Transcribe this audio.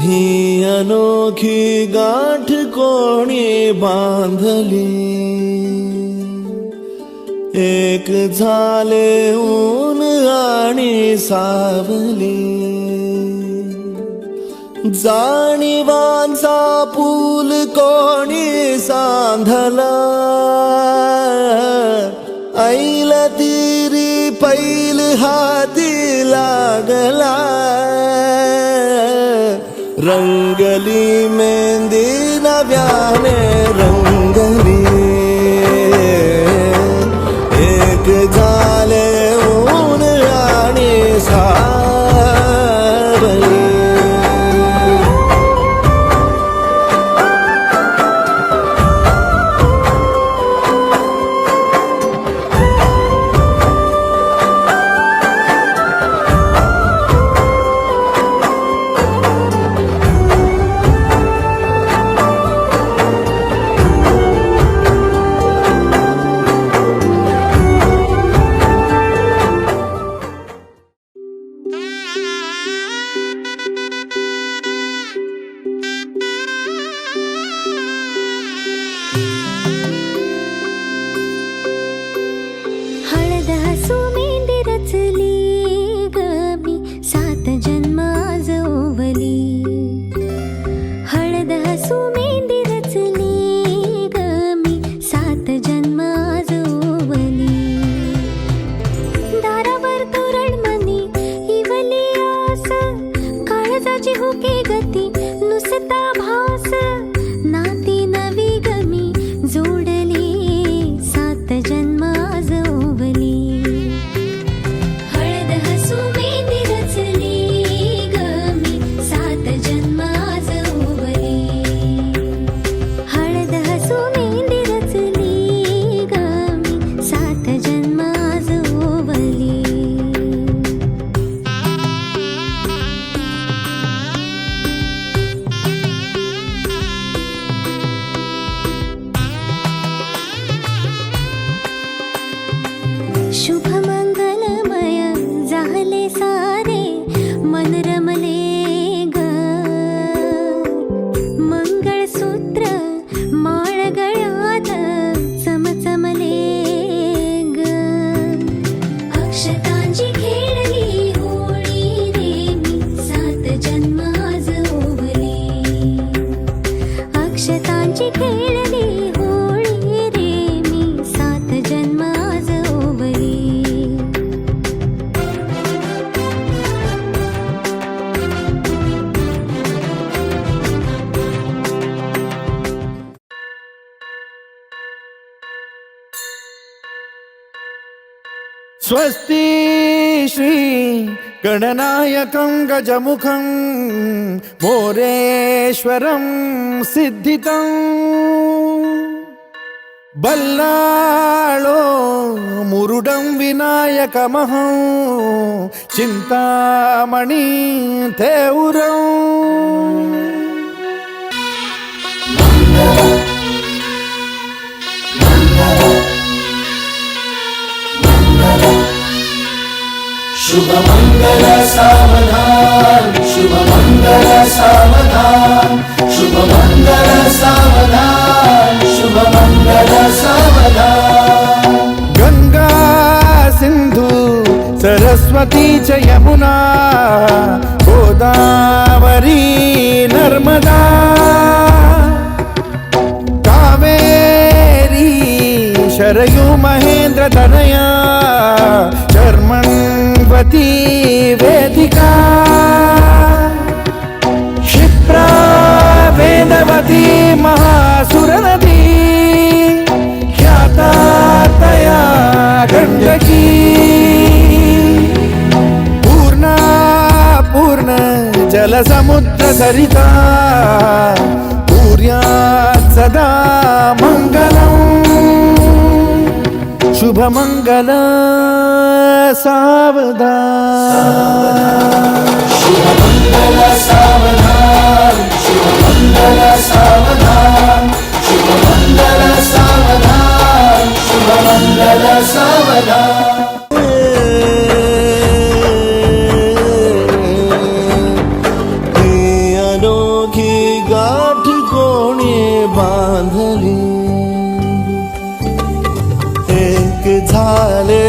ही अनोखी गाठ कोणी बांधली, एक झाले ऊन आणि सावली, जाणीवांचा पूल कोणी सांधला, ऐल तिरी पैल हाती लागला, रंगली मेहंदी नव्याने रंगली, एक झाले ऊन आणि सावली. स्वस्ति श्री गणनायकं गजमुखं मोरेश्वरं सिद्धितं बल्लाळो मुरुडं विनायकमहं चिंतामणि थेउरं शुभ मंगल सावधान, शुभ मंगल सावधान, शुभ मंगल सावधान, शुभ मंगल सावधान. गंगा सिंधु सरस्वती च यमुना गोदावरी नर्मदा कावेरी शरयू महेंद्र तनया शर्मण्वती वेदिका क्षिप्रा वेदवती महासुरनदी ख्याता तया गंडकी पूर्णा पूर्ण जलसमुद्र सरिता पूर्यात् सदा मंगलम् शुभ शुभमंगल सावधान शुभमंगल सावधान शुभमंगल सावधान शुभमंगल सावधान शुभमंगल सावधान अनोखी गाठ कोणी बांधली एक झाले